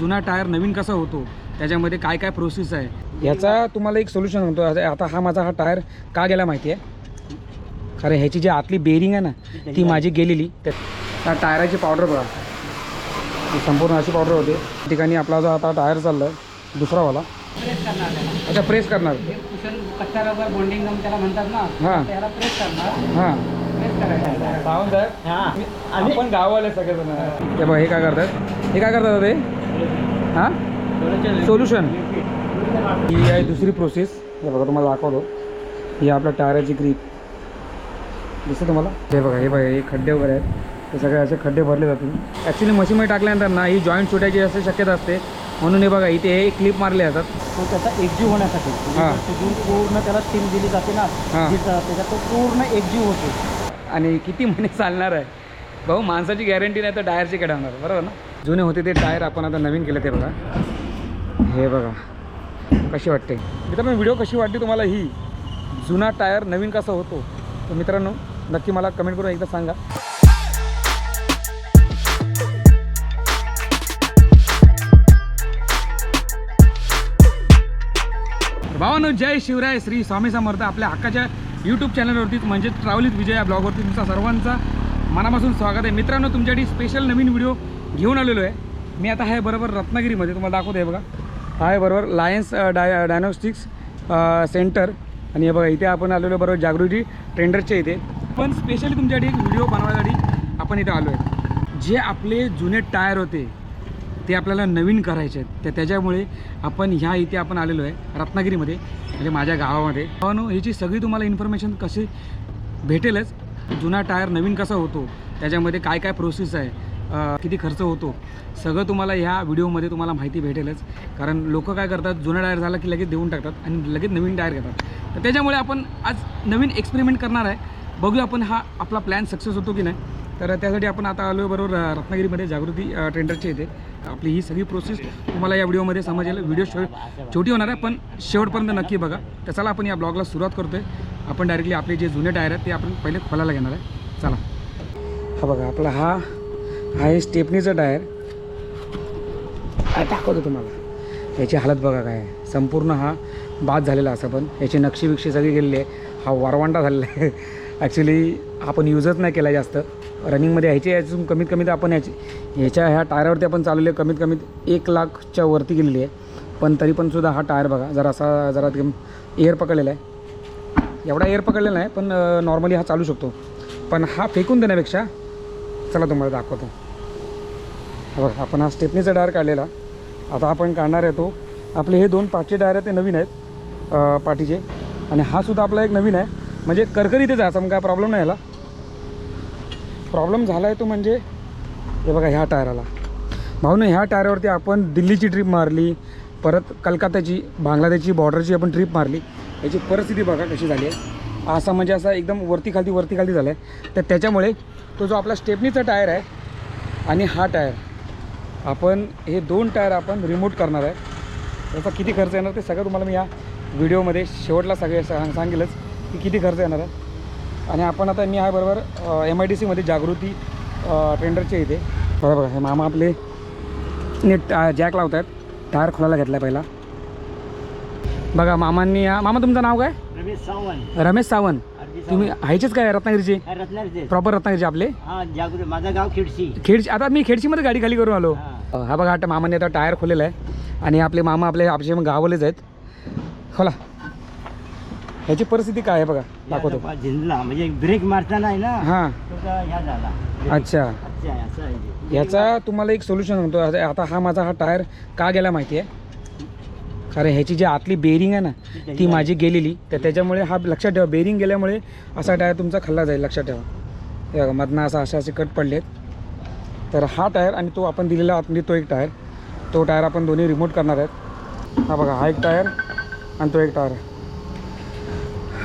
जुना टायर नवीन कसा होतो, त्याच्यामध्ये काय काय प्रोसेस आहे याचा तुम्हाला एक सोल्युशन म्हणतो. आता हा माझा टायर का गेला माहिती आहे? खरं ह्याची जी आतली बेरिंग आहे ना ती माझी गेलेली. त्या टायराची पावडर बघा, संपूर्ण अशी पावडर होते. त्या ठिकाणी आपला जो आता टायर चालला आहे दुसरावाला, अच्छा प्रेस करणार. कच्चा रबर बॉन्डिंग गम त्याला म्हणतात ना. हां त्याला प्रेस करणार. हां प्रेस करायचं. सावंत आहे आपण गाववाले सगळेजण. हे बघा हे काय करतात, हे काय करतात ते हां सोल्युशन. ही आहे दुसरी प्रोसेस. हे बघा तुम्हाला दाखवतो. ही आपल्या टायराची ग्रीप दिसतं तुम्हाला. हे बघा हे खड्डे वगैरे आहेत, ते सगळे असे खड्डे भरले जातील. ॲक्च्युली मशीनमध्ये टाकल्यानंतर ना ही जॉईंट सुटायची अशी शक्यता असते, म्हणून हे बघा इथे हे क्लिप मारले जातात. तो त्याचा एकजीव होण्यासाठी पूर्ण त्याला स्टीम दिली जाते ना, त्याच्यात तो पूर्ण एकजीव होतो. आणि किती महिने चालणार आहे भाऊ, माणसाची गॅरंटी नाही तर टायरची केडावणार, बरोबर ना. जुने होते ते टायर आपण आता नवीन केलं. ते बघा हे बघा कशी वाटते मित्रांनो. व्हिडिओ कशी वाटते तुम्हाला ही जुना टायर नवीन कसा होतो, तर मित्रांनो नक्की मला कमेंट करून एकदा सांगा. भावांनो, जय शिवराय, श्री स्वामी समर्थ. आपल्या हक्काच्या यूट्यूब चॅनलवरतीच म्हणजे ट्रॅव्हल विथ विजय या ब्लॉगवरती तुमचा सर्वांचा मनापासून स्वागत आहे. मित्रांनो तुमच्यासाठी स्पेशल नवीन व्हिडिओ घेऊन आलेलो आहे. मी आता आहे बरोबर रत्नागिरीमध्ये, तुम्हाला दाखवतो. आहे बघा हा आहे बरोबर लायन्स डायग्नोस्टिक्स सेंटर. आणि हे बघा इथे आपण आलेलो बरोबर जागृती ट्रेंडर्सच्या इथे. पण स्पेशली तुमच्यासाठी एक व्हिडिओ बनवण्यासाठी आपण इथे आलो आहे. जे आपले जुने टायर होते ते आपल्याला नवीन करायचे आहेत, तर त्याच्यामुळे आपण ह्या इथे आपण आलेलो आहे रत्नागिरीमध्ये, म्हणजे माझ्या गावामध्ये. पण ह्याची सगळी तुम्हाला इन्फॉर्मेशन कशी भेटेलच. जुना टायर नवीन कसा होतो, त्याच्यामध्ये काय काय प्रोसेस आहे, किती खर्च होतो, सगळं तुम्हाला ह्या व्हिडिओमध्ये तुम्हाला माहिती भेटेलच. कारण लोक काय करतात, जुना टायर झाला की लगेच देऊन टाकतात आणि लगेच नवीन टायर घेतात. तर त्याच्यामुळे आपण आज नवीन एक्सपेरिमेंट करणार आहे. बघूया आपण हा आपला प्लॅन सक्सेस होतो की नाही. तर त्यासाठी आपण आता आलो आहे बरोबर रत्नागिरीमध्ये जागृती ट्रेंडर्सच्या इथे. आपली ही सगळी प्रोसेस तुम्हाला या व्हिडिओमध्ये समजेल. व्हिडिओ छोटी होणार आहे पण शेवटपर्यंत नक्की बघा. तर चला आपण या ब्लॉगला सुरुवात करतो आहे. आपण डायरेक्टली आपले जे जुने टायर आहेत ते आपण पहिले खोलायला घेणार आहे. चला. हा बघा आपला हा आहे स्टेपनीचा टायर. दाखवतो तुम्हाला. याची हालत बघा काय आहे. संपूर्ण हा बाद झालेला असं, पण याची नक्षी बिक्षी सगळी गेलेली आहे. हा वरवांडा झालेला आहे. ॲक्च्युली आपण यूजच नाही केला जास्त. रनिंगमध्ये याची कमीत कमी तर आपण ह्याच्या ह्या टायरवरती आपण चालवले कमीत कमी 1 लाखच्या वरती गेलेली आहे. पण तरी पण सुद्धा हा टायर बघा जरा एअर पकडलेला आहे. एवढा एअर पकडलेला नाही पण नॉर्मली हा चालू शकतो. पण हा फेकून देण्यापेक्षा चला तुम्हाला दाखवतो. हा बघा आपण हा स्टेपनीचा टायर काढलेला. आता आपण काढणार आहे तो आपले हे 2 पाठचे टायर आहेत ते नवीन आहेत पाठीचे. आणि हा सुद्धा आपला एक नवीन आहे, म्हणजे करकरीतच आहे. असं काय प्रॉब्लेम नाही याला. प्रॉब्लेम झाला आहे तो म्हणजे हे बघा ह्या टायराला. भाऊने ह्या टायरावरती आपण दिल्लीची ट्रिप मारली, परत कलकत्त्याची बांगलादेशची बॉर्डरची आपण ट्रिप मारली. याची परिस्थिती बघा कशी झाली आहे. असा म्हणजे असा एकदम वरती खालती झाला आहे. तर त्याच्यामुळे तो जो आपला स्टेपनीचा टायर आहे आणि हा टायर, आपण हे 2 टायर आपण रिमूव्ह करणार आहे. त्याचा किती खर्च येणार ते सगळं तुम्हाला मी या व्हिडिओमध्ये शेवटला सांगेलच की किती खर्च येणार आहे. आणि आपण आता मी आहे बरोबर MIDCमध्ये जागृती ट्रेंडरच्या इथे. बघा हे मामा आपले नीट जॅक लावत आहेत. टायर खोलायला घेतला आहे पहिला. बघा मामांनी मामा तुमचं नाव काय? रमेश सावंत. तुम्ही हायचेच काय रत्नागिरीचे? प्रॉपर रत्नागिरीचे आपले? माझं गाव खेडची. आता मी खेडचीमध्ये गाडी खाली करून आलो. हा बघा आता मामाने आता टायर खोलेला आहे. आणि आपले मामा आपले गावालेच आहेत. खोला. ह्याची परिस्थिती काय आहे बघा दाखवतो. म्हणजे ब्रेक मारताना आहे ना. हां झाला. अच्छा. ह्याचा तुम्हाला एक सोल्युशन म्हणतो. आता हा माझा हा टायर का गेला माहिती आहे? कारण ह्याची जी आतली बेरिंग आहे ना ती माझी गेलेली. तर त्याच्यामुळे हा लक्षात ठेवा, बेरिंग गेल्यामुळे असा टायर तुमचा खाल्ला जाईल, लक्षात ठेवा. हे बघा मधनं असे कट पडले आहेत. तर हा टायर आणि तो आपण दिलेला तो एक टायर, तो टायर आपण दोन्ही रिमूव्ह करणार आहेत. हा बघा हा एक टायर आणि तो एक टायर.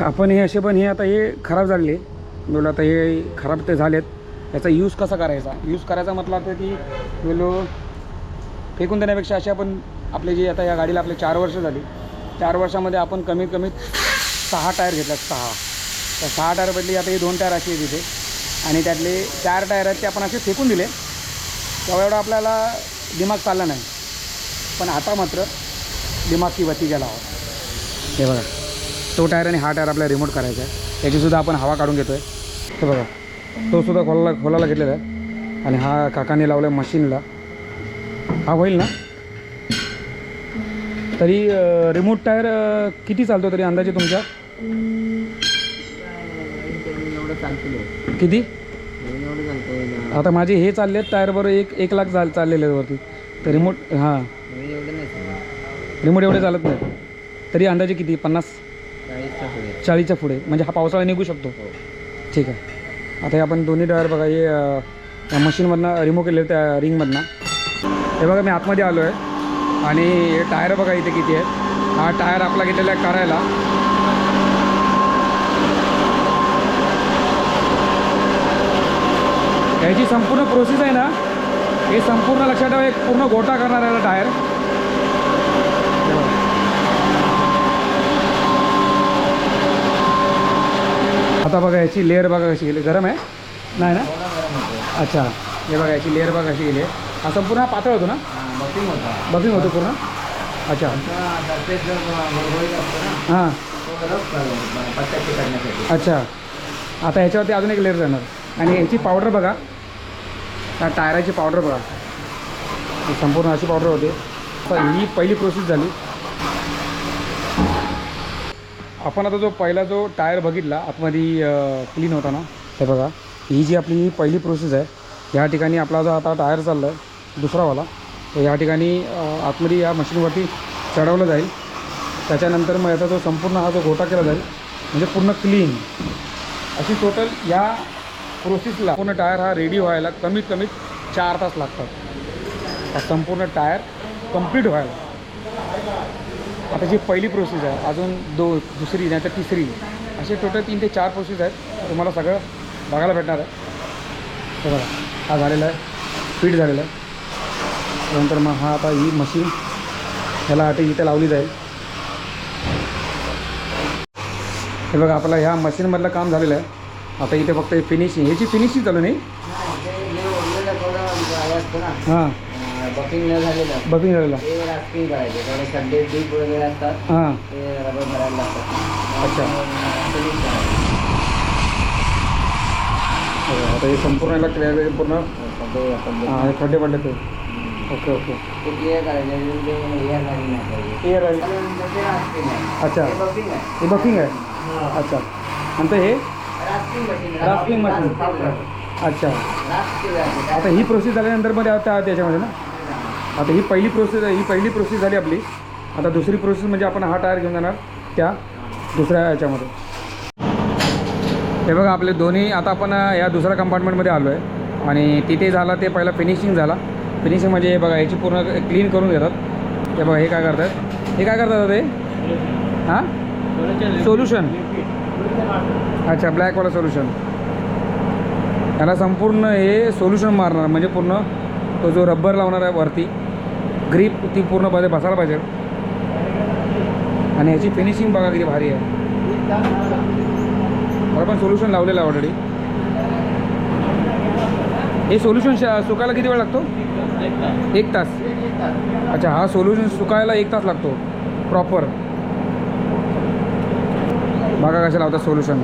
आपण हे असे पण हे आता हे खराब झाले बोला. आता हे खराब ते झालेत. याचा यूज कसा करायचा? यूज करायचा म्हटलं आता की बोलो फेकून देण्यापेक्षा असे आपण आपले जे आता या गाडीला आपले 4 वर्ष झाली. 4 वर्षामध्ये आपण कमीत कमी 6 टायर घेतल्यात. 6. तर 6 टायर बदली आता हे 2 टायर असे आहेत तिथे. आणि त्यातले 4 टायर आहेत ते आपण असे फेकून दिले. तेव्हा एवढा आपल्याला दिमाग चालला नाही. पण आता मात्र दिमाग की बत्ती गेला आहोत. हे बघा, तो टायर आणि हा टायर आपल्याला रिमोट करायचा आहे. याचीसुद्धा आपण हवा काढून घेतो आहे. हे बघा, तो सुद्धा खोलायला घेतलेला आहे आणि हा काकाने लावला आहे मशीनला. हा होईल ना तरी रिमोट टायर किती चालतो तरी अंदाजे तुमच्या? किती? आता माझे हे चालले आहेत टायरबरोबर 1 लाख चाललेले आहेत वरती. तर रिमोट हां रिमोट एवढे चालत नाही. तरी अंदाजे किती? 50-40च्या पुढे. म्हणजे हा पावसाळा निघू शकतो. ठीक आहे. आता हे आपण दोन्ही टायर बघा, हे या मशीनमधनं रिमूव्ह केले त्या रिंगमधनं. हे बघा मी आतमध्ये आलो आहे आणि हे टायर बघा इथे किती आहेत. हा टायर आपला घेतलेला आहे करायला. याची संपूर्ण प्रोसेस आहे ना, हे संपूर्ण लक्षात ठेवा. एक पूर्ण गोटा करणार आहे टायर. आता बघा याची लेअर बघा कशी गेली. गरम आहे नाही ना? अच्छा, हे बघा याची लेअर बघा कशी गेली आहे. हा संपूर्ण पातळ होतो ना? बफिंग होतो पूर्ण. अच्छा हां अच्छा. आता ह्याच्यावरती अजून एक लेअर जाणार. आणि ह्याची पावडर बघा, त्या टायराची पावडर बघा, संपूर्ण अशी पावडर होते. तर ही पहिली प्रोसेस झाली. आपण आता जो टायर बघितला आतमध्ये क्लीन होता ना, हे बघा ही जी आपली ही पहिली प्रोसेस आहे. ह्या ठिकाणी आपला जो आता टायर चालला आहे दुसरावाला, तर ह्या ठिकाणी आतमध्ये या मशीनवरती चढवलं जाईल. त्याच्यानंतर मग याचा जो संपूर्ण हा जो गोटा केला जाईल म्हणजे पूर्ण क्लीन अशी टोटल या प्रोसेसला पूर्ण टायर हा रेडी व्हायला कमीत कमी 4 तास लागतात. हा संपूर्ण टायर कंप्लीट व्हायला. आता जी पहिली प्रोसेस आहे, अजून दुसरी नाही तर तिसरी, असे टोटल 3 ते 4 प्रोसेस आहेत. तुम्हाला सगळं बघायला भेटणार आहे. हे बघा हा झालेला आहे, फिट झालेला आहे. नंतर मग हा आता ही मशीन ह्याला आता इथे लावली जाईल. हे बघा आपलं ह्या मशीनमधलं काम झालेलं आहे. आता इथे फक्त फिनिशिंग, ह्याची फिनिशिंग चालू नाही. हां बफिंग झालेलं बफिंग झालेला. ते रास्पिंग करायचे. थोडे खड्डे डीप वगैरे असतात, हां ते रबर भरायला लागतात. अच्छा. फिनिश करायचं. आता हे संपूर्ण याला क्लिअर पूर्ण हां हे खड्डे पडले ते. Okay okay. ते क्लिअर करायचे. एअर लागली नाही पाहिजे. एअर आहे. ते रास्पिंग आहे. अच्छा, हे बफिंग आहे. हे बफिंग आहे. अच्छा. नंतर हे रास्पिंग मशीन. Rasping machine. अच्छा. रास्पिंग. आता ही प्रोसेस झाल्यानंतर मध्ये आता त्याच्यामध्ये ना, आता ही पहिली प्रोसेस झाली आपली. आता दुसरी प्रोसेस म्हणजे आपण हा टायर घेऊन जाणार त्या दुसऱ्या याच्यामध्ये. हे बघा आपले दोन्ही आता आपण या दुसऱ्या कंपार्टमेंटमध्ये आलो आहे आणि तिथे झाला ते पहिला फिनिशिंग झाला. फिनिशिंग म्हणजे हे बघा याची पूर्ण क्लीन करून घेतात. हे बघा हे काय करतात ते हां सोल्युशन. अच्छा, ब्लॅकवाला सोल्युशन. याला संपूर्ण हे सोल्युशन मारणार म्हणजे पूर्ण तो जो रबर लावणार आहे वरती ग्रीप ती पूर्ण बसायला पाहिजे. आणि ह्याची फिनिशिंग बघा किती भारी आहे. मला पण सोल्युशन लावलेलं आहे ऑलरेडी. हे सोल्युशन सुकायला किती वेळ लागतो? 1 तास. अच्छा, हा सोल्युशन सुकायला 1 तास लागतो प्रॉपर. बघा कशा लावतात सोल्युशन.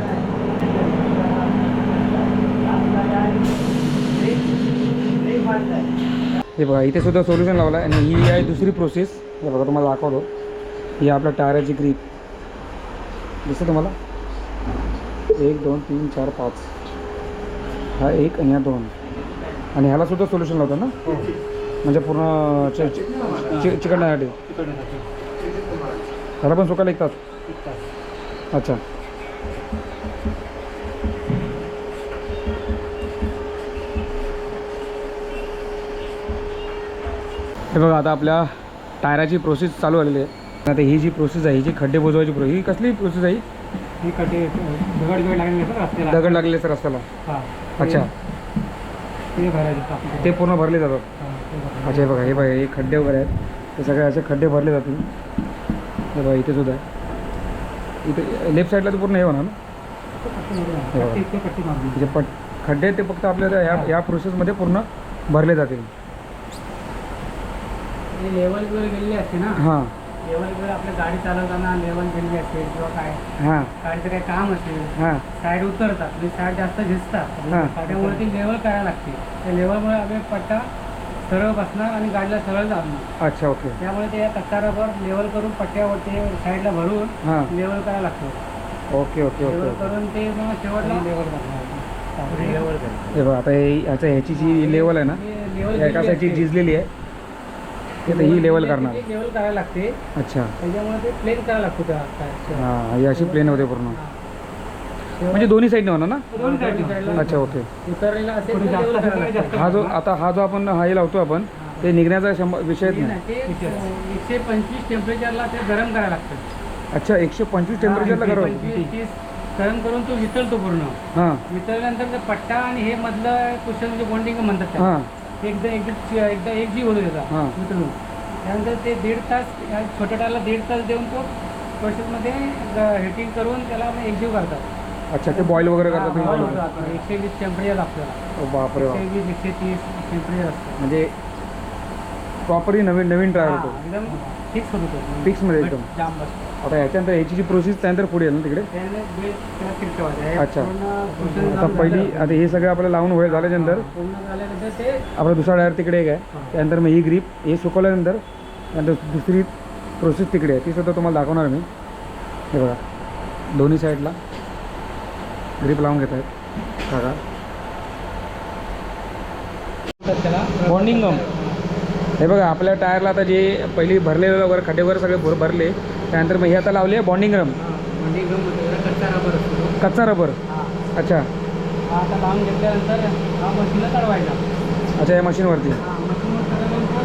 हे बघा इथे सुद्धा सोल्युशन लावलं आहे. आणि ही आहे दुसरी प्रोसेस. हे बघा तुम्हाला दाखवतो. ही आपल्या टायराची ग्रीप दिसते तुम्हाला. 1 2 3 4 5 हा 1 आणि हा 2. आणि ह्याला सुद्धा सोल्युशन लावतात ना, म्हणजे पूर्ण चिकटण्यासाठी. ह्याला पण सुकायला 1 तास. अच्छा. हे बघा आता आपल्या टायराची प्रोसेस चालू झालेली आहे. आता ही जी प्रोसेस आहे, ही जी खड्डे बुजवायची प्रोसेस, ही कसली प्रोसेस आहे? ही खड्डे दगड लागले रस्त्याला. दगड लागले सर रस्त्याला. हां अच्छा, ते भरायचे. ते पूर्ण भरले जातात. अच्छा, हे बघा हे बघा हे खड्डे वगैरे आहेत, ते सगळे असे खड्डे भरले जातील. हे बघा इथे सुद्धा आहे. इथे लेफ्ट साईडला तर पूर्ण हे होणार ना, जे खड्डे ते फक्त आपल्याला ह्या प्रोसेसमध्ये पूर्ण भरले जातील. ते लेवल वर गेलेली असते ना, हां लेवल वर आपल्या गाडी चालवताना लेवल गेलेली असते किंवा काय हां गाडीचं काही काम असेल, हां साईड उतरतात म्हणजे साईड जास्त झिजतात, हां. त्यामुळे ती लेवल करायला लागते. त्या लेवलमुळे आपले पट्टा सरळ बसणार आणि गाडीला सरळ जाणार. अच्छा ओके. त्यामुळे ते कच्चा रबर लेवल करून पट्ट्यावरती साईडला भरून हां लेवल करायला लागतो. Okay okay okay level okay. करून ते मग शेवटला लेवल हे बघा आता ह्याची जी लेवल आहे ना, एका साईडची झिजलेली आहे, ते तर ही लेवल करणार. लेवल करायला लागते, अच्छा त्याच्यामुळे ते प्लेन करायला लागतो त्या हां, ही अशी प्लेन होते पूर्ण, म्हणजे दोन्ही साईडने होणार ना. दोन साईडला अच्छा ओके. उतरलेला असेल तर level करायला लागतं. हा जो आपण हे लावतो आपण, ते निघण्याचा विषयच नाही. ते 125 टेम्परेचरला ते गरम करायला लागतं. अच्छा 125 टेम्परेचरला गरम. 125 गरम करून तो वितळतो पूर्ण. हां वितळल्यानंतर ते पट्टा आणि हे मधलं कुशन म्हणजे बॉन्डिंग म्हणतात त्याला. हां एकदा एक जीव होतो त्याचा हां. वितळून. त्यानंतर ते 1.5 तास या छोट्या टायरला 1.5 तास देऊन तो प्रोसेसमध्ये हिटिंग करून त्याला एक जीव करतात. अच्छा ते बॉईल वगैरे करतात तुम्ही? 120 टेम्परेचर लागतं त्याला. बापरे बाप. 120 130 टेम्परेचर असतं. म्हणजे प्रॉपरली नवीन ट्राय होतो, एकदम फिक्स होतो तो. फिक्समध्ये एकदम. जाम बसतो. आता ह्याच्यानंतर ह्याची जी प्रोसेस त्यानंतर पुढे येईल ना तिकडे. त्याने बेस त्याला फिट ठेवायचं आहे. अच्छा. पूर्ण आता पहिली आता हे सगळं आपलं लावून होईल झाल्यानंतर पूर्ण झाल्यानंतर ते आपला दुसरा टायर तिकडे एक आहे, त्यानंतर मग ही ग्रीप हे सुकवल्यानंतर नंतर दुसरी प्रोसेस तिकडे आहे, ती सुद्धा तुम्हाला दाखवणार मी. हे बघा दोन्ही साईडला ग्रीप लावून घेत आहेत काका. त्याला बॉन्डिंग गम. हे बघा आपल्या टायरला आता जे पहिली भरलेलं वगैरे खड्डे वगैरे सगळे भरले, त्यानंतर मग हे आता लावले बॉन्डिंग रम. म्हणजे कच्चा रबर असतो. कच्चा रबर. अच्छा हा आता लावून घेतल्यानंतर हा मशीनला चढवायचा. अच्छा या मशीनवरती. मशीनवर चढवल्यानंतर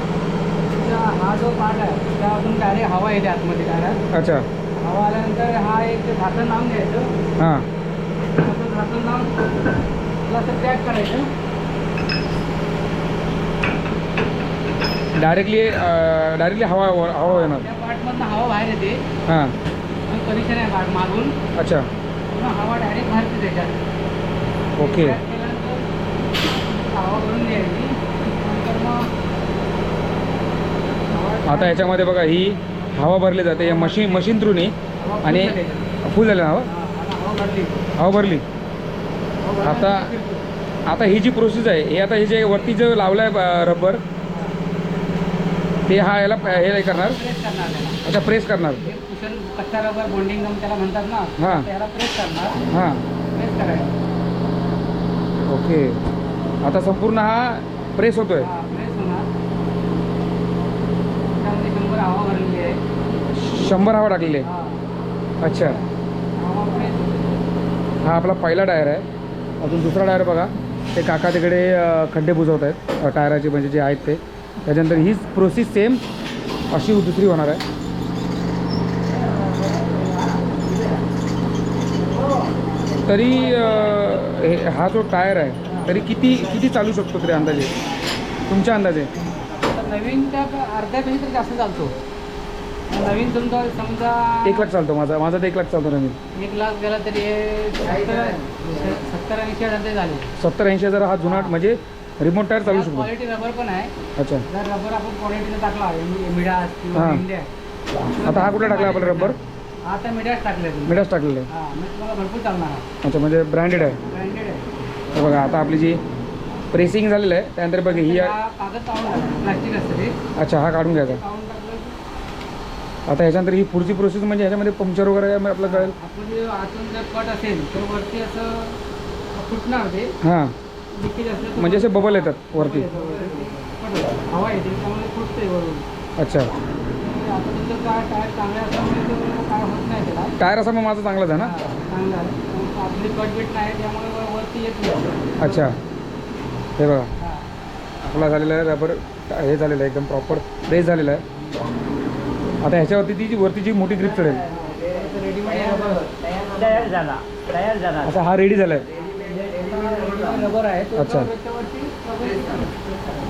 हा जो पार्ट आहे त्यातून डायरेक्ट हवा येते आतमध्ये डायरेक्ट. अच्छा हवा आल्यानंतर हा एक झाकण लावून घ्यायचं. हां असं झाकण लावून त्याला असं पॅक करायचं. डायरेक्टली हवा येणार. त्या पार्टमधनं हवा बाहेर येते. हां कनेक्शन आहे पार्ट मागून. अच्छा पुन्हा हवा डायरेक्ट बाहेर येते त्याच्यात. ओके. पॅक केल्यानंतर हवा भरून द्यायची. नंतर मग आता याच्यामध्ये बघा ही हवा भरली जाते या मशीन थ्रूनी हवा आणि फुल झाली. फुल झालं ना हवा. हवा भरली. हवा भरली. आता ही जी प्रोसेस आहे हे आता हे जे वरती जो लावलं आहे रबर ते हा याला हे करणार. प्रेस करणार त्याला. अच्छा प्रेस करणार. हे कुशन कच्चा रबर बॉन्डिंग गम त्याला म्हणतात ना. हां. त्याला प्रेस करणार. हां प्रेस करायचं. ओके. आता संपूर्ण हा प्रेस होतोय. हा प्रेस होणार. त्यामध्ये 100 हवा भरलेली आहे. 100 हवा टाकलेली आहे. हा अच्छा हवा प्रेस होते. हा आपला पहिला टायर आहे. अजून दुसरा टायर बघा ते काका तिकडे खड्डे बुजवत आहेत टायराचे म्हणजे जे आहेत ते. त्याच्यानंतर हीच प्रोसेस सेम अशी दुसरी होणार आहे. तरी हा जो टायर आहे तरी किती चालू शकतो तरी अंदाजे तुमच्या अंदाजे? आता नवीनच्या अर्ध्यापेक्षा जास्त चालतो. नवीन समजा 1 लाख चालतो माझा तर 1 लाख चालतो नवीन. 1 लाख गेला तरी 70-80 हजार झाले. 70-80 हजार हा जुना म्हणजे रिमोट टायर चालू शकतो. क्वालिटी रबर पण आहे. अच्छा जर रबर आपण क्वालिटीने टाकला मिडास किंवा हां. इंडिया. आता हा कुठे टाकला आपण रबर? आता मिडास टाकले तुम्ही. मिडास टाकलेलं आहे. हां मग तुम्हाला भरपूर चालणार आहे. अच्छा म्हणजे ब्रँडेड आहे. ब्रँडेड आहे. हे बघा आता आपली जी प्रेसिंग झालेलं आहे त्यानंतर बघा ही हा कागद काढून प्लास्टिक असतं ते अच्छा हा काढून घ्यायचा. काढून टाकलं. आता ह्याच्यानंतर ही पुढची प्रोसेस म्हणजे ह्याच्यामध्ये पंक्चर वगैरे आपलं कळेल. आपण जे आतून जर कट असेल तर वरती असं फुटणार ते. हां लिकेज असलं तर म्हणजे असे बबल येतात वरती. हवा येते त्यामुळे फुटते वरून. अच्छा आता तुमचं काय टायर चांगलं असल्यामुळे तो काय होत नाही त्याला. टायर असा मग माझा चांगलाच आहे ना. चांगलं आहे. आपली कट बीट नाही त्यामुळे वरती येत नाही. अच्छा हे बघा हां. आपला झालेला आहे रबर हे झालेलं आहे एकदम प्रॉपर प्रेस झालेलं आहे. आता ह्याच्यावरती ती जी वरती जी मोठी ग्रिप चढेल. रेडीमेड तयार झाला. अच्छा हा रेडी झाला आहे. रबर आहे तो अच्छा. त्याच्यावरती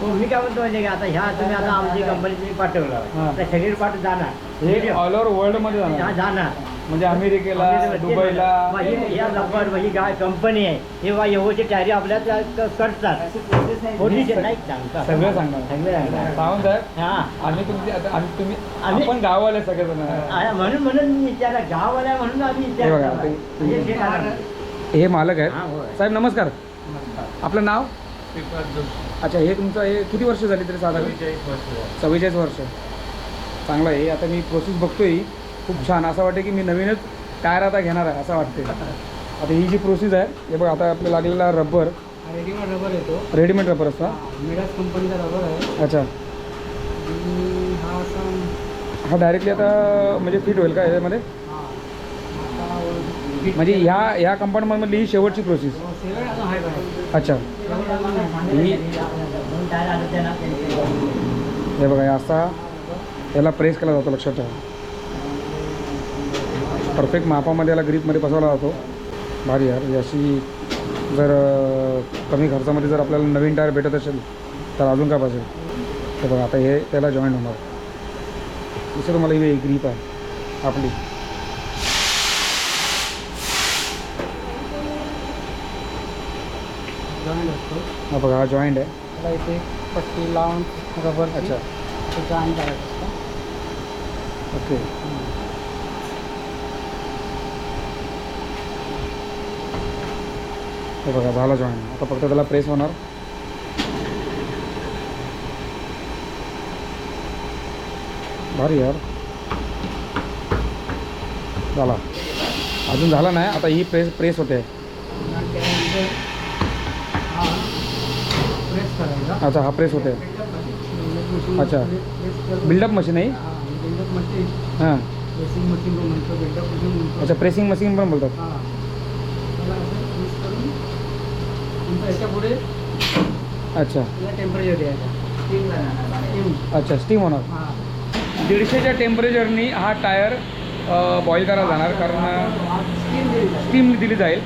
हो मी काय म्हणतो म्हणजे आता ह्या तुम्ही आता आमची कंपनी पाठवलं हां. तर सगळी पाठ जाणार हे ऑल ओव्हर वर्ल्डमध्ये हा, जाणार जाणार म्हणजे अमेरिकेला दुबईला मग ही या रबर ही काय कंपनी आहे हे बा एवढी तयारी आपल्या करतात होतीच नाही सांगतात सगळं सांगणार सगळे सांगणार सावंत साहेब हा आम्ही तुमची आता तुम्ही आम्ही- आपण गाववाले सगळेजण म्हणून मी विचारला गाववाल्या म्हणून आम्ही हे बघा, विचारलं. ते- म्हणजे ते कारण. हे मालक हा, आहेत होय. साहेब नमस्कार आपलं नाव अच्छा हे तुमचं हे किती वर्ष झाली तरी साधारण 44 वर्ष चांगलं आहे आता मी प्रोसेस बघतोय ही खूप छान असं वाटतं की मी नवीनच टायर आता घेणार आहे असं वाटते आता ही जी प्रोसेस आहे हे बघ आता आपल्याला लागलेला रबर रेडीमेड रबर येतो रेडीमेड रबर असतो मिडास कंपनीचा रबर आहे अच्छा आणि हा असा हा डायरेक्टली आता म्हणजे फिट होईल का याच्यामध्ये हा आता फिट म्हणजे ह्या कंपार्टमेंटमधली ही शेवटची प्रोसेस सेवन अजून आहे बघा. अच्छा ही दोन टायर आले होते ना त्यांचे. हे बघा हे असा याला प्रेस केला जातो लक्षात ठेवा परफेक्ट मापामध्ये याला ग्रीपमध्ये बसवला जातो भारी यार याची जर कमी खर्चामध्ये जर आपल्याला नवीन टायर भेटत असेल तर अजून काय पाहिजे हे बघा आता हे त्याला जॉईंट होणार दुसरं तुम्हाला ही ग्रीप आहे आपली जॉईंट असतो हा बघा हा जॉईंट आहे त्याला इथे पट्टी लावून रबर अच्छा जॉईन करायचं असतं ओके हे बघा झाला जॉईंट आता फक्त त्याला प्रेस होणार भारी यार झाला अजून झाला नाही आता ही प्रेस होते आणि त्यानंतर हा प्रेस करायचा अच्छा हा प्रेस होते अच्छा. बिल्डअप मशीन आहे बिल्डअप मशीन हां प्रेसिंग मशीन पण म्हणतो बिल्डअप मशीन म्हणतो अच्छा प्रेसिंग मशीन पण बोलतात हां त्याला असं यूज करून तुमचं ह्याच्या पुढे अच्छा त्याला टेम्परेचर द्यायचं स्टीम अच्छा स्टीम होणार हां 150च्या टेम्परेचरनी हा टायर बॉईल करायला जाणार कारण स्टीम दिली जाते. स्टीम दिली जाईल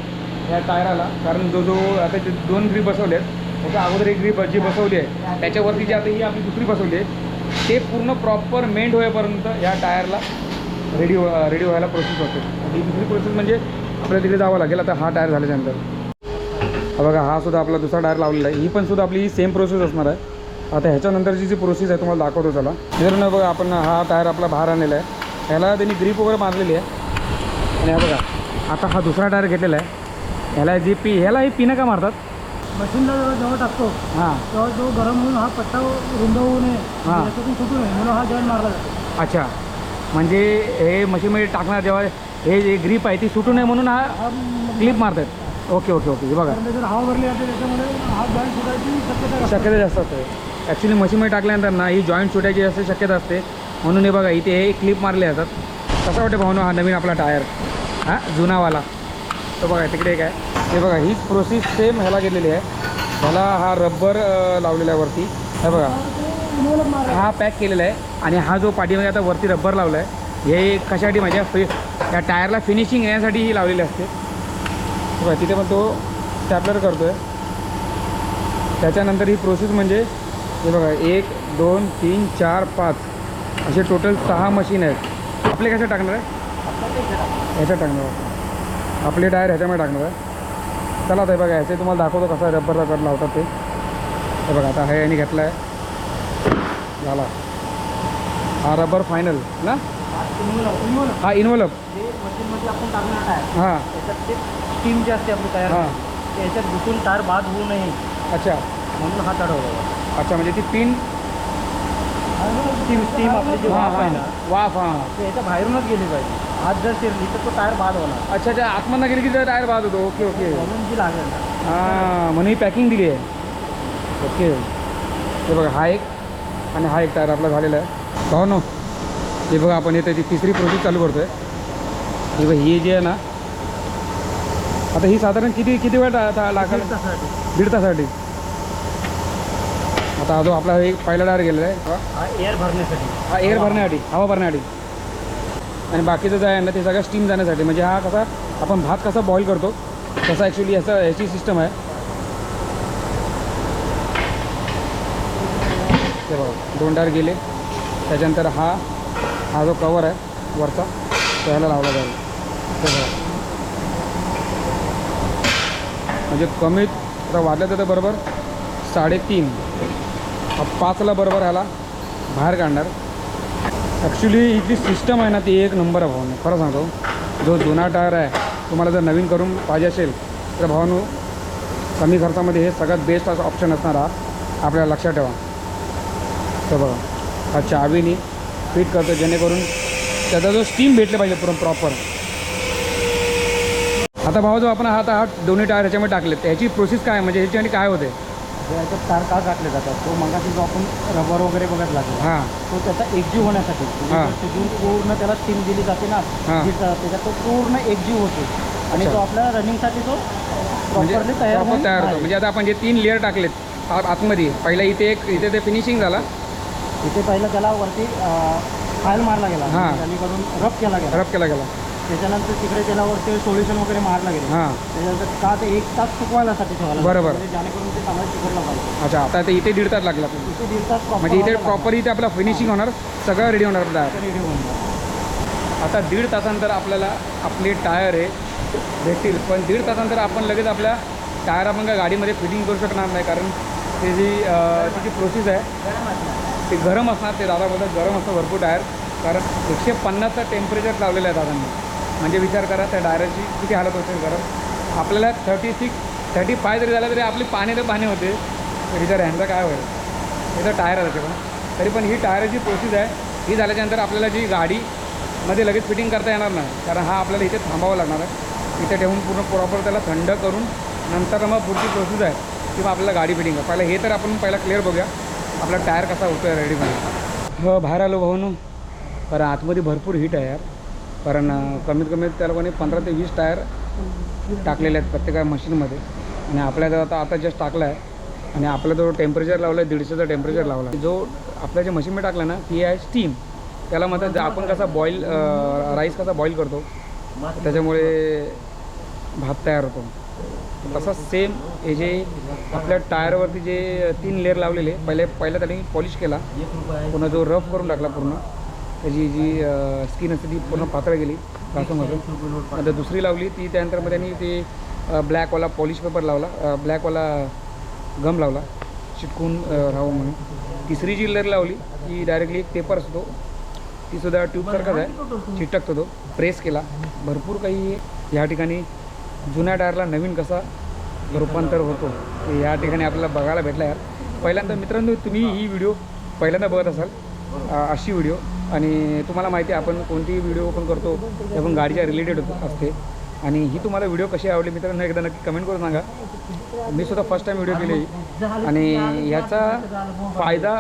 या टायराला कारण जो आता जे 2 ग्रीप बसवले आहेत त्याच्या अगोदर एक ग्रीप जी बसवली आहे त्याच्यावरती जी आता ही आपली दुसरी बसवली आहे ते पूर्ण प्रॉपर मेंट होईपर्यंत या टायरला रेडी व्हायला प्रोसेस होते ही दुसरी प्रोसेस म्हणजे आपल्याला तिकडे जावं लागेल आता हा टायर झाल्याच्यानंतर हा बघा हा सुद्धा आपला दुसरा टायर लावलेला आहे ही पण सुद्धा आपली सेम प्रोसेस असणार आहे आता ह्याच्यानंतरची जी प्रोसेस आहे तुम्हाला दाखवतो त्याला मित्रांनो बघा आपण हा टायर आपला बाहेर आणलेला आहे ह्याला त्यांनी ग्रीप वगैरे मारलेली आहे आणि हा बघा आता हा दुसरा टायर घेतलेला आहे ह्याला ह्याला ही पिनं का मारतात मशीनला जेव्हा टाकतो हां तेव्हा जो गरम होऊन हा पट्टा रुंद होऊ नये हां. त्याच्यातून सुटू नये म्हणून हा जॉईन मारला जातो अच्छा म्हणजे हे मशीनमध्ये टाकणार जेव्हा हे जे ग्रीप आहे ती सुटू नये म्हणून हा हा क्लिप मारतात ओके ओके ओके हे बघा कारण जर हवा भरली जाते त्याच्यामुळे हा जॉईन सुटायची शक्यता जास्त शक्यता जास्त असते ॲक्च्युली मशीनमध्ये टाकल्यानंतर ना ही जॉईंट सुटायची जास्त शक्यता असते म्हणून हे बघा इथे हे क्लिप मारले जातात कसा वाटते भावनो हा नवीन आपला टायर हां जुनावाला तो बघा तिकडे एक आहे हे बघा हीच प्रोसेस सेम ह्याला गेलेली आहे ह्याला हा रबर लावलेला आहे वरती हे बघा इन्व्हॉल्व मारा हा पॅक केलेला आहे आणि हा जो पाठीमागे आता वरती रबर लावला आहे हे कशासाठी माझ्या या टायरला फिनिशिंग येण्यासाठी ही लावलेली असते बघा तिथे पण तो स्टॅपलर करतो आहे त्याच्यानंतर ही प्रोसेस म्हणजे हे बघा 1 2 3 4 5 असे टोटल 6 मशीन आहेत आपले कसे टाकणार आहे ह्याच्यात टाकणार आहे आपले टायर ह्याच्यामध्ये टाकणार आहे चला ते बघा ह्याचे तुम्हाला दाखवतो कसा रबर रबर लावतात ते हे बघा आता हा यांनी घेतला आहे झाला हा रबर फायनल ना इन्व्हॉल्व हा इन्व्हॉल्व जे मशीनमध्ये आपण टाकणार आहे हां त्याच्यात ते स्टीम जे असते आपली तयार हां त्याच्यात घुसून तार बाद होऊ नये अच्छा म्हणून हा चढवला अच्छा म्हणजे ती पिन स्टीम आपली जी हां वाफ आहे हां ना वाफ हां ते याच्या बाहेरूनच गेली पाहिजे आत जर शिरली तर तो टायर बाद होणार अच्छा अच्छा आतमधनं गेली की जर टायर बाद होतो ओके ओके म्हणून जी लागेल ना हां म्हणून ही पॅकिंग दिली आहे ओके हे बघा हा एक आणि हा एक टायर आपला झालेला आहे पाहू ना हे बघा आपण येते ती तिसरी प्रोसेस चालू करतो आहे हे बघा ही जी आहे ना आता ही साधारण किती वेळ लागेल दीड तासासाठी 1.5 तासासाठी आता हा जो आपला एक पहिला टायर गेलेला आहे हा एअर भरण्यासाठी हा एअर भरण्यासाठी हवा भरण्यासाठी आणि बाकीचं जे आहे ना ते सगळं स्टीम जाण्यासाठी म्हणजे हा कसा आपण भात कसा बॉईल करतो तसा ॲक्च्युली याची सिस्टम आहे हे बघा 2 टायर गेले. त्याच्यानंतर हा जो कवर आहे वरचा त्याला लावला जाईल. हे बघा म्हणजे कमीत आता वाजलं तर बरोबर 3:30 5ला बरोबर ह्याला बाहेर काढणार. ॲक्च्युली ही जी सिस्टम आहे ना ती एक नंबर आहे भावानं. खरं सांगतो जो जुना टायर आहे तुम्हाला जर नवीन करून पाहिजे असेल तर भावानो कमी खर्चामध्ये हे सगळ्यात बेस्ट असा ऑप्शन असणार हा आपल्याला लक्षात ठेवा. तर बघा हा चावीने फिट करतो जेणेकरून त्याचा जो स्टीम भेटले पाहिजे पूर्ण प्रॉपर. आता भाऊ जो आपण हा दोन्ही टायर ह्याच्यामध्ये टाकले त्याची प्रोसेस काय म्हणजे ह्याच्यासाठी काय होते? याच्यात तार का टाकले जातात तो मगाशी जो आपण रबर वगैरे बघत लागलो हां तो त्याचा एकजीव होण्यासाठी हां. शिजून पूर्ण त्याला स्टीम दिली जाते ना हां. त्याच्यात तो पूर्ण एकजीव होतो आणि अच्छा. तो आपल्या रनिंगसाठी तो म्हणजे प्रॉपरली तयार proper होऊन तयार होतो. आहे. म्हणजे आता आपण जे 3 लेअर टाकलेत आतमध्ये पहिला इथे ते फिनिशिंग झाला. इथे पहिलं त्याला वरती फाईल मारला गेला हां. त्याकडून रब केला गेला. रब केला गेला. त्याच्यानंतर तिकडे त्याला वरती सोल्युशन वगैरे मारला गेलं. हां त्याच्यानंतर का ते 1 तास सुकवायसाठी ठेवायला लागतं. बरोबर. म्हणजे जेणेकरून ते चांगलं चिकटलं पाहिजे. अच्छा आता ते इथे 1.5 तास लागला. इथे 1.5 तास म्हणजे इथे प्रॉपर इथे आपला फिनिशिंग होणार सगळं रेडी होणार टायर. रेडी होऊन जातं. आता 1.5 तासानंतर आपल्याला आपले टायर हे भेटतील. पण 1.5 तासानंतर आपण लगेच आपल्या टायर आपण काय गाडीमध्ये फिटिंग करू शकणार नाही कारण ते त्याची प्रोसेस आहे ते गरम असणार. ते दादा बोलतात गरम असतं भरपूर टायर कारण 150चं टेम्परेचर लावलेलं आहे दादांनी. म्हणजे विचार करा त्या टायराची किती हालत होते गरम. आपल्याला 35 जरी झालं तरी आपली पाणी होते. तर विचार ह्यांचा काय होईल. हे तर टायर आहे त्याचे पण तरी पण ही टायराची प्रोसेस आहे. ही झाल्याच्यानंतर आपल्याला जी गाडीमध्ये लगेच फिटिंग करता येणार नाही कारण हा आपल्याला इथे थांबावं लागणार आहे. इथे ठेवून पूर्ण प्रॉपर त्याला थंड करून नंतर मग पुढची प्रोसेस आहे किंवा आपल्याला गाडी फिटिंग आहे. पहिला हे तर आपण पहिला क्लिअर बघूया आपला टायर कसा होतो आहे रेडीमध्ये. हो बाहेर आलो भाऊनो कारण आतमध्ये भरपूर हीट आहे यार. कारण कमीत कमी त्या लोकांनी 15 ते 20 टायर टाकलेले आहेत प्रत्येका मशीनमध्ये आणि आपल्या आता जस्ट टाकला आहे आणि आपला जो टेम्परेचर लावला आहे 150चं टेम्परेचर लावला आहे. जो आपल्या ज्या मशीनमध्ये टाकला ना ती आहे स्टीम. त्याला म्हणतात आपण कसा बॉईल राईस कसा बॉईल करतो त्याच्यामुळे भात तयार होतो तसंच सेम हे जे आपल्या टायरवरती जे 3 लेअर लावलेले पहिला त्यांनी पॉलिश केला पुन्हा जो रफ करून टाकला पूर्ण त्याची जी स्किन असते ती पूर्ण पातळ गेली घासूमध्ये. नंतर दुसरी लावली ती त्यानंतर मग त्यांनी ते ब्लॅकवाला पॉलिश पेपर लावला ब्लॅकवाला गम लावला चिटकून राहावं म्हणून. तिसरी जी लेअर लावली ती डायरेक्टली एक पेपर असतो तीसुद्धा ट्यूबसारखाच आहे चिटकतो तो प्रेस केला. भरपूर काही या ठिकाणी जुन्या टायरला नवीन कसा रूपांतर होतो ते या ठिकाणी आपल्याला बघायला भेटला यार. पहिल्यांदा मित्रांनो तुम्ही ही व्हिडिओ पहिल्यांदा बघत असाल अशी व्हिडिओ आणि तुम्हाला माहिती आहे आपण कोणतीही व्हिडिओ ओपन करतो ते आपण गाडीच्या रिलेटेड असते आणि ही तुम्हाला व्हिडिओ कशी आवडली मित्रांनो एकदा नक्की कमेंट करून सांगा. मी सुद्धा फर्स्ट टाईम व्हिडिओ केली आणि ह्याचा फायदा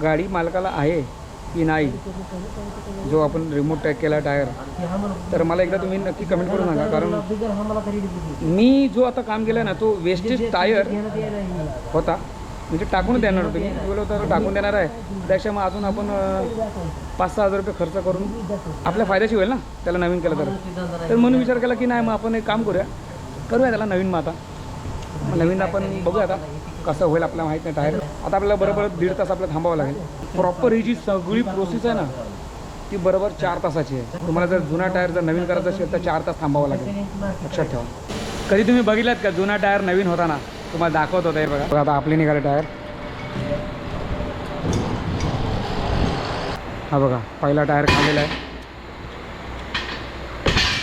गाडी मालकाला आहे की नाही जो आपण रिमोट टॅग केला टायर तर मला एकदा तुम्ही नक्की कमेंट करून सांगा. कारण मी जो आता काम केलं ना तो वेस्टेज टायर होता म्हणजे टाकून देणार होतो मी बोललो तर टाकून देणार आहे त्यापेक्षा मग अजून आपण 5-6 हजार रुपये खर्च करून आपल्या फायद्याशी होईल ना त्याला नवीन केलं तर म्हणून विचार केला की नाही मग आपण एक काम करूया त्याला नवीन. मग आता नवीन आपण बघूया आता कसं होईल आपल्याला माहीत नाही. टायर आता आपल्याला बरोबर 1.5 तास आपल्याला थांबावं लागेल. प्रॉपर ही जी सगळी प्रोसेस आहे ना ती बरोबर 4 तासाची आहे. तुम्हाला जर जुना टायर जर नवीन करायचं असेल तर 4 तास थांबावं लागेल लक्षात ठेवा. कधी तुम्ही बघितलात का जुना टायर नवीन होताना तुम्हाला दाखवत होतं हे बघा. आता आपले निघाले टायर हा बघा पहिला टायर खाल्लेला आहे.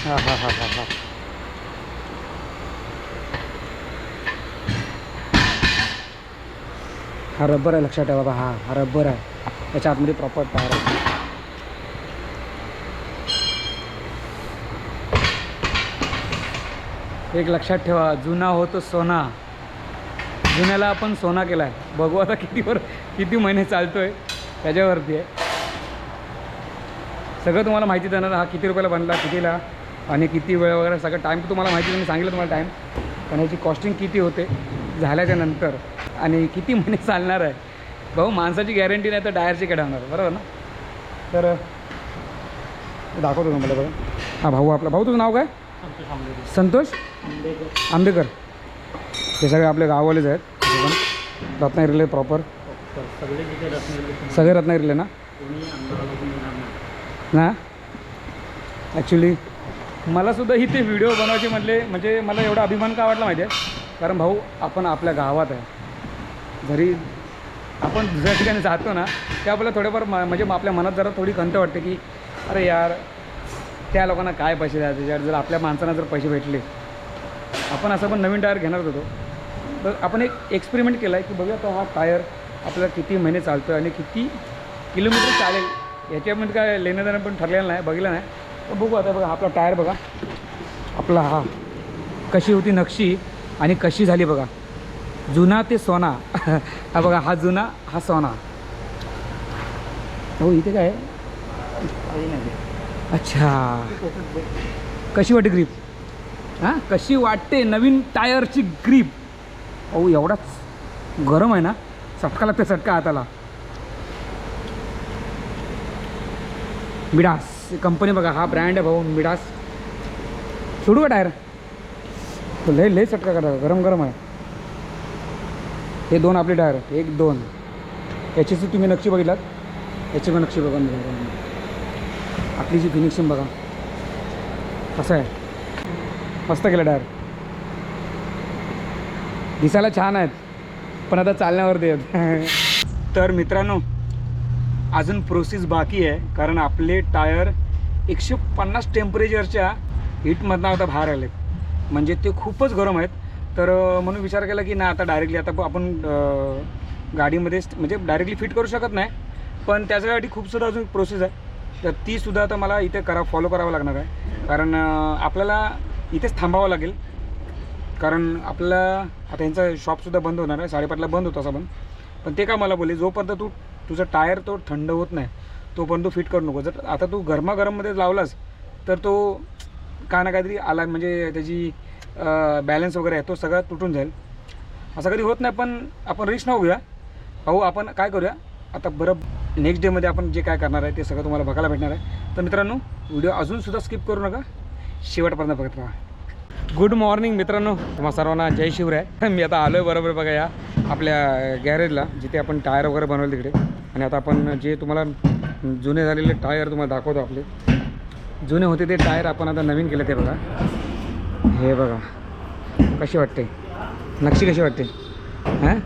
हा हा हा हा हा हा रबर आहे लक्षात ठेवा बाबा. हा रबर आहे त्याच्या आतमध्ये प्रॉपर टायर आहे. एक लक्षात ठेवा जुना होतो सोना. जुन्याला आपण सोना केला आहे. बघू आता किती महिने चालतो आहे त्याच्यावरती आहे सगळं. तुम्हाला माहिती देणार हा किती रुपयाला बनला कितीला आणि किती वेळ वगैरे सगळं टाईम तुम्हाला माहिती मी सांगितलं तुम्हाला टाईम पण ह्याची कॉस्टिंग किती होते झाल्याच्या नंतर आणि किती महिने चालणार आहे. भाऊ माणसाची गॅरंटी नाही तर टायरची काय होणार बरोबर ना. तर दाखवतो तुम्हाला बघा. हा भाऊ आपला भाऊ तुझं नाव काय? संतोष आंबेकर. हे सगळे आपले गाववालेच आहेत रत्नागिरीले प्रॉपर सगळे तिथे रत्नागिरी सगळे रत्नागिरीला ना कोणी अहमदाबादला येणार नाही. ना ॲक्च्युली मलासुद्धा ही ते व्हिडिओ बनवायचे म्हटले म्हणजे मला एवढा अभिमान का वाटला माहिती आहे कारण भाऊ आपण आपल्या गावात आहे जरी आपण दुसऱ्या ठिकाणी जातो ना ते आपल्याला थोडेफार म्हणजे आपल्या मनात जरा थोडी खंत वाटते की अरे यार त्या लोकांना काय पैसे द्यायचे यार जर आपल्या माणसांना जर पैसे भेटले आपण असं पण नवीन टायर घेणार होतो तर आपण एक एक्सपेरिमेंट केला आहे की बघूया तो हा टायर आपल्याला किती महिने चालतो आणि किती किलोमीटर चालेल याच्यामध्ये काय लेणं देणं पण ठरलेलं नाही बघितलं नाही तर बघू आता बघा आपला टायर बघा आपला हा कशी होती नक्षी आणि कशी झाली बघा जुना ते सोना हा बघा हा जुना हा सोना हो इथे काय अच्छा कशी वाटते ग्रीप हां कशी वाटते नवीन टायरची ग्रीप अहो एवढाच गरम आहे ना चटका लागते चटका हाताला मिडास कंपनी बघा हा ब्रँड आहे भाऊ मिडास सोडू का टायर लय लय चटका करा गरम गरम आहे हे दोन आपले टायर एक दोन याची तुम्ही नक्षी बघितलात याची पण नक्षी बघा आपली जी फिनिशिंग बघा कसं आहे मस्त केलं टायर दिसायला छान आहेत पण आता चालण्यावरती आहेत तर मित्रांनो अजून प्रोसेस बाकी आहे कारण आपले टायर 150 टेम्परेचरच्या हीटमधनं आता बाहेर आले म्हणजे ते खूपच गरम आहेत तर म्हणून विचार केला की ना आता डायरेक्टली आता आपण गाडीमध्ये म्हणजे डायरेक्टली फिट करू शकत नाही पण त्याच्यासाठी खूपसुद्धा अजून प्रोसेस आहे तर तीसुद्धा आता मला इथे फॉलो करावं लागणार आहे कारण आपल्याला इथेच थांबावं लागेल कारण आपल्याला आता यांचं शॉपसुद्धा बंद होणार आहे 5:30ला बंद होतं असं पण ते का मला बोलले जोपर्यंत तुझं टायर तो थंड होत नाही तोपर्यंत तू फिट करू नको जर आता तू गरमागरममध्ये लावलास तर तो काय ना काहीतरी आला म्हणजे त्याची बॅलन्स वगैरे आहे तो सगळा तुटून जाईल असं कधी होत नाही पण आपण रिस्क न होऊया भाऊ आपण काय करूया आता बरं नेक्स्ट डेमध्ये आपण जे काय करणार आहे ते सगळं तुम्हाला बघायला भेटणार आहे तर मित्रांनो व्हिडिओ अजूनसुद्धा स्किप करू नका शेवटपर्यंत बघत राहा गुड मॉर्निंग मित्रांनो तुम्हा सर्वांना जय शिवराय मी आता आलो आहे बरोबर बघा या आपल्या गॅरेजला जिथे आपण टायर वगैरे बनवले तिकडे आणि आता आपण जे तुम्हाला जुने झालेले टायर तुम्हाला दाखवतो आपले जुने होते ते टायर आपण आता नवीन केले ते बघा हे बघा कशी वाटते नक्षी कशी वाटते हां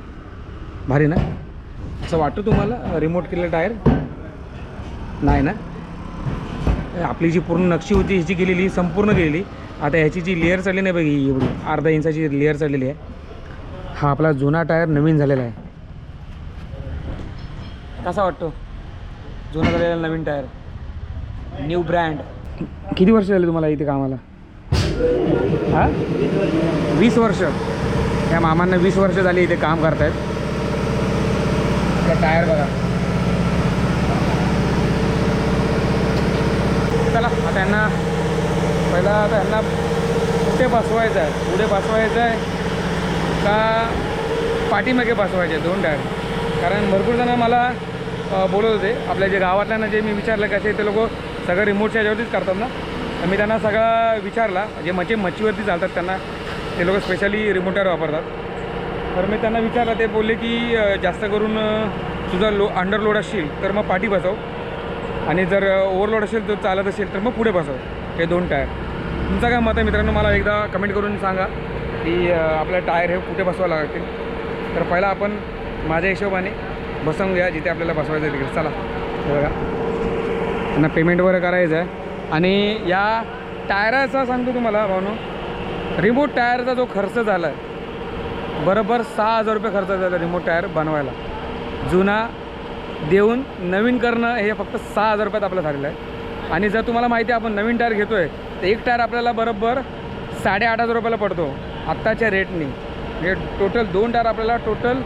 भारी ना असं वाटतं तुम्हाला रिमोट केलेलं टायर नाही ना आपली जी पूर्ण नक्षी होती ह्याची गेलेली संपूर्ण गेलेली आता ह्याची जी लेअर चढली नाही बघी एवढी अर्धा इंचाची लेअर चढलेली आहे हा आपला जुना टायर नवीन झालेला आहे कसा वाटतो जुना झालेला नवीन टायर न्यू ब्रँड किती वर्ष झाले तुम्हाला इथे कामाला हां 20 वर्ष या मामांना 20 वर्ष झाली इथे काम करतायत टायर बघा चला आता यांना पहिला आता यांना कुठे बसवायचं आहे पुढे बसवायचं आहे का पाठीमागे बसवायचे आहे 2 टायर कारण भरपूर जण मला बोलत होते आपल्या जे गावातल्यांना जे मी विचारलं कसे ते लोक सगळं रिमोटच्या ह्याच्यावरतीच करतात ना तर मी त्यांना सगळा विचारला जे मच्छीवरती चालतात त्यांना ते लोक स्पेशली रिमोट टायर वापरतात तर मी त्यांना विचारलं ते बोलले की जास्त करून तुझा अंडरलोड असेल तर मग पाठी बसव आणि जर ओव्हरलोड असेल तर चालत असेल तर मग पुढे बसव हे 2 टायर तुमचं काय मत आहे मित्रांनो मला एकदा कमेंट करून सांगा की आपल्या टायर हे कुठे बसवावं लागतील तर पहिला आपण माझ्या हिशोबाने बसवून घ्या जिथे आपल्याला बसवायचं आहे तिकडे चला हे बघा त्यांना पेमेंट वगैरे करायचं आहे आणि या टायराचा सांगतो तुम्हाला भावनो रिमोट टायरचा जो खर्च झाला आहे बरोबर 6,000 रुपये खर्च झाला रिमोट टायर बनवायला जुना देऊन नवीन करणं हे फक्त 6,000 रुपयात आपलं झालेलं आहे आणि जर तुम्हाला माहिती आहे आपण नवीन टायर घेतो आहे तर एक टायर आपल्याला बरोबर 8,500 रुपयाला पडतो आत्ताच्या रेटनी म्हणजे टोटल 2 टायर आपल्याला टोटल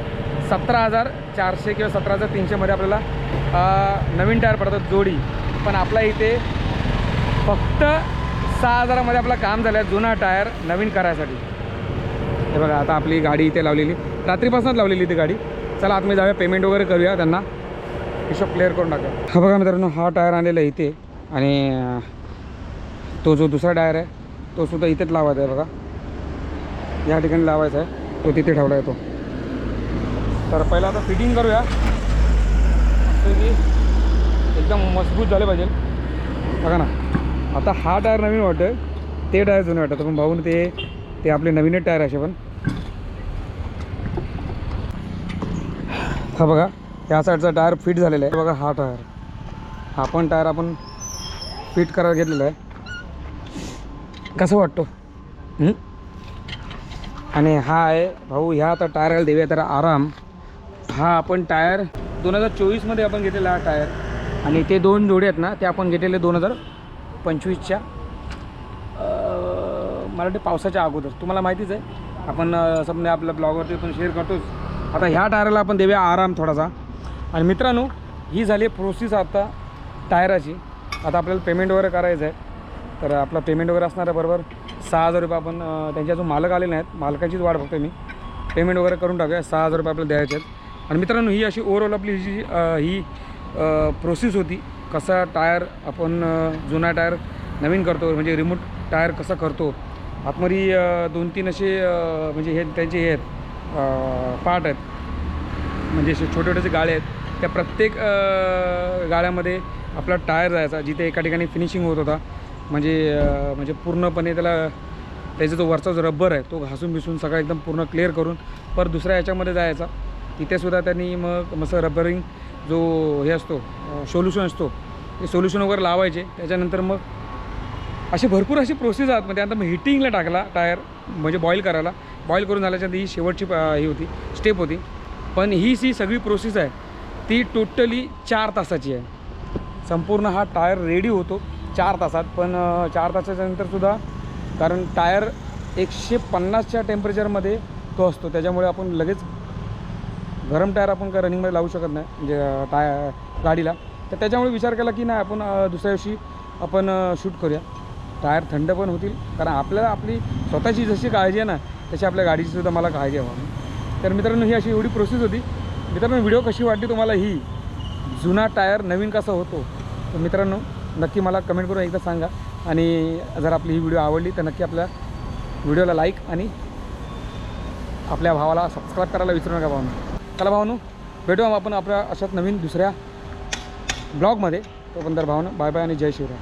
17,400 किंवा 17,300मध्ये आपल्याला नवीन टायर पडतात जोडी पण आपला इथे फक्त 6,000मध्ये आपलं काम झालं आहे जुना टायर नवीन करायसाठी हे बघा आता आपली गाडी इथे लावलेली रात्रीपासूनच लावलेली ती गाडी चला आतमध्ये जाऊया पेमेंट वगैरे करूया त्यांना हिशोब क्लिअर करून टाका हा बघा मित्रांनो हा टायर आणलेला आहे इथे आणि तो जो दुसरा टायर आहे तो सुद्धा इथेच लावायचा आहे बघा या ठिकाणी लावायचा आहे तो तिथे ठेवला आहे तो तर पहिला आता फिटिंग करूया, असं की एकदम मजबूत झाले पाहिजे. बघा ना, आता हा टायर नवीन वाटतं, ते टायर जुने वाटतं, पण भाऊन ते आपले नवीनच टायर असे. पण हा बघा, ह्या साईडचा टायर फिट झालेला आहे. बघा हा टायर, हा पण टायर आपण फिट करायला घेतलेला आहे. कसं वाटतो? आणि हा आहे भाऊ, ह्या आता टायराला देऊया तर आराम. हा आपण टायर 2024मध्ये आपण घेतलेला हा टायर, आणि ते 2 जोडे आहेत ना, ते आपण घेतलेले 2025च्या मला वाटते पावसाच्या अगोदर. तुम्हाला माहितीच आहे, आपण समजा आपल्या ब्लॉगवरती पण शेअर करतोच. आता ह्या टायराला आपण देऊया आराम थोडासा. आणि मित्रांनो, ही झाली प्रोसेस आता टायराची. आता आपल्याला पेमेंट वगैरे करायचं आहे, तर आपला पेमेंट वगैरे असणार आहे बरोबर 6,000 रुपये. आपण त्यांचे अजून मालक आले नाहीत, मालकाचीच वाट बघतोय मी. पेमेंट वगैरे करून टाकूया, 6,000 रुपये आपल्याला द्यायचे आहेत. आणि मित्रांनो, ही अशी ओव्हरऑल आपली ही प्रोसेस होती. कसा टायर आपण जुना टायर नवीन करतो, म्हणजे रिमूट टायर कसा करतो. आतमध्ये 2-3 असे म्हणजे हे त्यांचे हे आहेत पार्ट आहेत, म्हणजे असे छोटे छोटे जे गाळे आहेत. त्या प्रत्येक गाळ्यामध्ये आपला टायर जायचा, जिथे एका ठिकाणी फिनिशिंग होत होता. म्हणजे पूर्णपणे त्याचा जो वरचा जो रबर आहे तो घासून बिसून सगळं एकदम पूर्ण क्लिअर करून परत दुसऱ्या याच्यामध्ये जायचा. तिथेसुद्धा त्यांनी मग रबरिंग जो हे असतो सोल्युशन असतो, ते सोल्युशन वगैरे लावायचे. त्याच्यानंतर मग असे भरपूर अशी प्रोसेस आहेत. मग त्यानंतर मग हिटिंगला टाकला टायर, म्हणजे बॉईल करायला. बॉईल करून झाल्याच्यानंतर ही शेवटची ही होती स्टेप होती. पण ही सगळी प्रोसेस आहे ती टोटली 4 तासाची आहे. संपूर्ण हा टायर रेडी होतो 4 तासात. पण 4 तासाच्या नंतरसुद्धा, कारण टायर 150च्या टेम्परेचरमध्ये तो असतो, त्याच्यामुळे आपण लगेच गरम टायर आपण काय रनिंगमध्ये लावू शकत नाही, म्हणजे गाडीला. तर त्याच्यामुळे विचार केला की नाही, आपण दुसऱ्या दिवशी आपण शूट करूया. टायर थंड पण होतील, कारण आपल्याला आपली स्वतःची जशी काळजी आहे ना, तशी आपल्या गाडीचीसुद्धा मला काळजी हवी. तर मित्रांनो, ही अशी एवढी प्रोसेस होती. मित्रांनो, व्हिडिओ कशी वाटली तुम्हाला, ही जुना टायर नवीन कसा होतो, तर मित्रांनो नक्की मला कमेंट करून एकदा सांगा. आणि जर आपली ही व्हिडिओ आवडली तर नक्की आपल्या व्हिडिओला लाईक आणि आपल्या भावाला सबस्क्राईब करायला विसरू नका भावांनो. चला भावांनो, भेटू आपण आपल्या अशाच नवीन दुसऱ्या ब्लॉगमध्ये. तोपर्यंत भावांनो, बाय बाय आणि जय शिवराय.